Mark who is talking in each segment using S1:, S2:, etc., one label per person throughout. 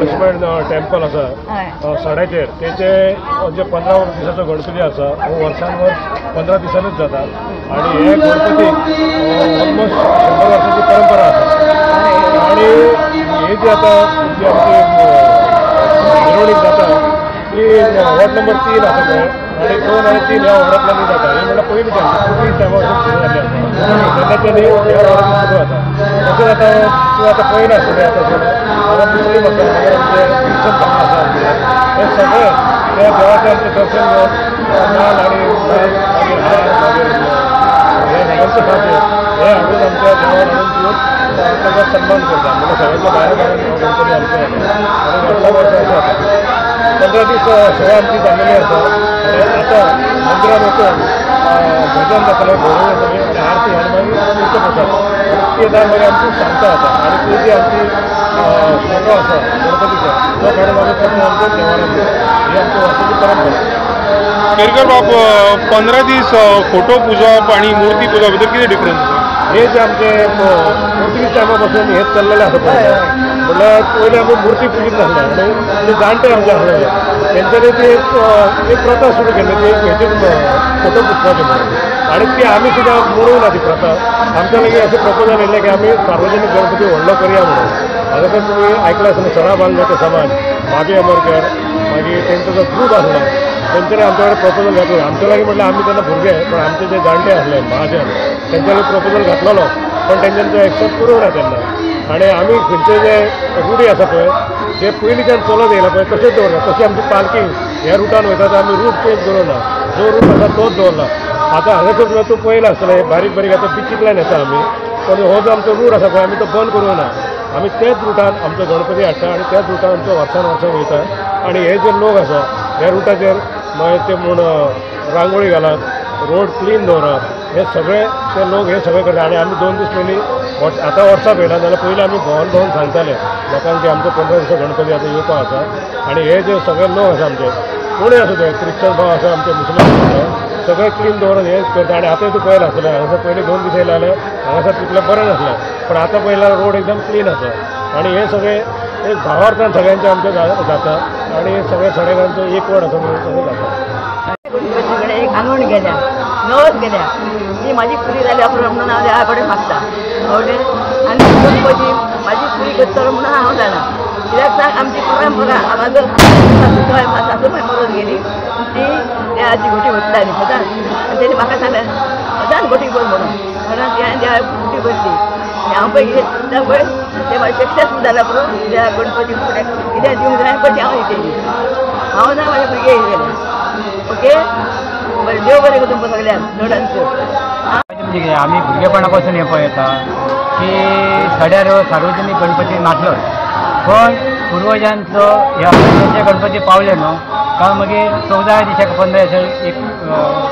S1: Laxman temple आसा सड्याचेर तेचे जे 15 दिसाचो गणपती आसा हो वर्सांवर 15 दिसांनीच जाता आणि हे गणपतीक ऑलमोस्ट 100 वर्सांची परंपरा आसा आणि हे जे आता जी आमची मिरवणूक जाता ती वॉर्ड नंबर 3 आसा पळय आणि 2 आणि 3 ह्या वॉर्डांतल्यान जाता हे म्हणल्यार पयलीं पूर्वी टायमार सुरू जाल्लें आसा तेन्नाच्यानी ह्या वॉर्डांत सुरू जाता तशेंच आतां तूं आतां पळयला आसतलें आतां मुस्लीम आसा क्रिश्चन धर्म आसा हे सगळे त्या देवाचें आमचें दर्शन घेवन नाल आनी मागीर हार मागीर हे सगळ्यांचे खातीर हे हाडून आमच्या देवाक हाडून दिवन ताका सन्मान करता म्हणजे सगळ्यांच्या भायर भायर गणपती आमचे आनी वर्सा वर्सा अशें जाता 15 दीस सेवा आमची जाल्लेली आसा आनी आतां मंदिरान वचून भजन जातलें घोडे जातली आनी आरती आनी मागीर तीर्थ प्रसाद ती येता मागीर आमची शांत जाता आनी ती जी आमची फोटो आसा गणपतीचो तो काडून आमी परत आमच्या देवाऱ्यांत ही आमची वर्साची परंपरा.
S2: केरकर बाब 15 दीस फोटो पुजप आणि मूर्ती पुजप भितर कितें डिफरन्स आसा?
S1: हे जे आमचे पोर्तुगीज टायमा पासून हेच चल्लेलें आसा पळय म्हणल्यार पयलीं आमी मुर्ती पुजीत नासले आनी जे जाणटे आमचे आसलेले तेंच्यांनी ती एक प्रथा सुरू केल्ली ती एक हेचेर फोटो पुजपाचें म्हणून आनी ती आमी सुद्दां मोडूंक ना ती प्रथा आमच्या लागीं अशें प्रपोजल येयलें की आमी सार्वजनीक गणपती व्हडलो करया म्हणून. हांगा तर तुमी आयकलां आसतलें सरा बांदलें समाज मागे अमरकर मागीर तेंचो जो ग्रूप आसलो तेंच्यांनी आमच्या कडेन प्रपोजल घातलो आमच्या लागीं म्हटल्यार आमी तेन्ना भुरगे पण आमचे जे जाणटे आसले महाजन तेंच्या लागीं प्रपोजल घातलेलो पण तेंच्यांनी तो एक्सेप्ट करूंक ना तेन्ना आणि आमी खंयचे जे रुडी आसा पळय ते पयलींच्यान चलत येयला पळय तशेंच दवरला. तशी आमची पालखी ह्या रुटान वयता तर आमी रूट चेंज करूना, जो रूट आसा तोच दवरला. आतां हांगासर सुद्दां तूं पयला आसतलें बारीक बारीक आतां बिचींतल्यान येता आमी, पण हो जो आमचो रूट आसा पळय आमी तो बंद करूना. आमी तेच रुटान आमचो गणपती हाडटा आणि त्याच रुटान आमचो वर्सान वयता. आणि हे जे लोक आसा ह्या रुटाचेर मागीर ते म्हूण रांगोळी घालप, रोड क्लीन दवरप, हे सगळे ते लोक हे सगळे करता. आणि आमी 2 दीस पयलीं आतां वर्सां पयला जाल्यार पयलीं आमी भोंवन सांगताले लोकांक की आमचो 15 दिसा गणपती आतां येवपाक आसा. आणि हे जे सगळे लोक आसा आमचे कोणूय आसूं ते क्रिश्चन भाव आसा आमचे मुस्लीम आसा सगळे क्लीन दवरून हे करता. आणि आतां तूं पयला आसतलें हांगासर पयलीं 2 दीस येयले जाल्यार हांगासर तितलें बरें नासलें, पण आतां पयल्यार रोड एकदम क्लीन आसा. आणि हे सगळे एक भावार्थान सगळ्यांचे आमचे जाता आणि सगळे सडेकांचो एक वड आसा म्हणून सगळें जाता.
S3: गणपतीकडे एक आंगवण गेल्या नवस गेल्या ती माझी पुरी जाली म्हणून हांव देवा कडेन मागता आवडे. आनी गणपती माझी पुरी करतलो म्हणून हांव जाणा. कित्याक सांग आमची परंपरा म्हाजो सासू माय मरून गेली ती देवाची गोटी भरताली सदांच. आनी तेणी म्हाका सांगलें सदांच गोटी भर म्हणून हांवें देवा गोटी भरली. आनी हांव पळय कितें पळय ते म्हाजें सक्सेसफूल जाला पळय देवा गणपती फुडें कितें दिवंक जाय पळय तें हांव दितली. हांव ना म्हाजे भुरगे येयलेले. ओके बरें देव बरें करून तुमकां सगळ्यांक चडांचो.
S4: म्हणजे आम्ही भुरगेपणापासून हे पळयता की सड्यार सार्वजनीक गणपती नासलो, पण पुर्वजांचो ह्या गणपती पावले न्हू काय मागीर 14 दिसाक 15 दिसाक एक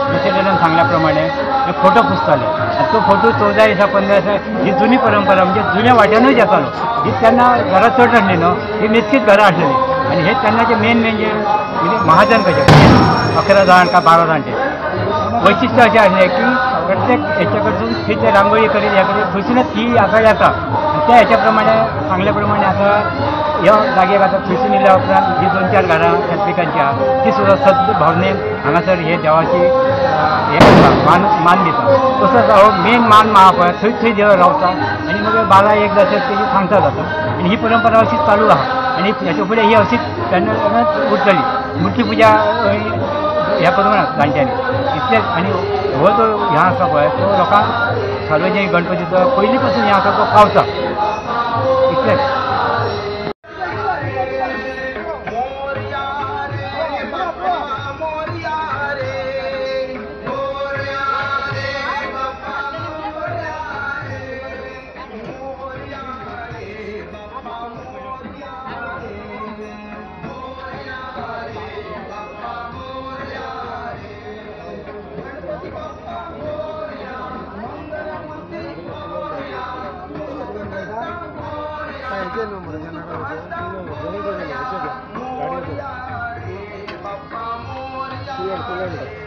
S4: प्रेसिडेंटान सांगल्या प्रमाणे एक फोटो पुजताले. आनी तो फोटो 14 दिसाक 15 दिसाक ही जुनी परंपरा म्हणजे जुन्या वाट्यानूच येतालो. ही तेन्ना घरां चड नासली न्हू, ही निश्चित घरां आसलेली. आणि हे तेन्नाचे मेन म्हणजे महाजन कशे 11 जाण का 12 जाणचे वैशिष्ट्य असे आसले की प्रत्येक हेच्या कडसून कितें रांगोळी करीत हे करीत थंयसूनच ही आकार येता. आणि त्या हेच्या प्रमाणे सांगल्या प्रमाणे आता ह्या जागेक आतां थंयसून येयल्या उपरांत जी 2-4 घरां कॅथलिकांची आहा ती सुद्दां सद्द भावनेन हांगासर हे देवाची हे करता मान दिता. तसोच हो मेन मान आहा पळय थंय देव रावता आनी मागीर 12-1 जातकीर तेजी सांगता जाता. आनी ही परंपरा अशीच चालू आहा. आणि हेच्या फुडें ही अशीच तेन्नाच उरतली. मुर्ती पुजा हे करूंक ना जाणट्यांनी इतलेंच. आनी हो जो हें आसा पळय तो लोकांक सार्वजनीक गणपतीचो पयलीं पासून हें आसा तो पावता इतलेंच.
S1: गाडी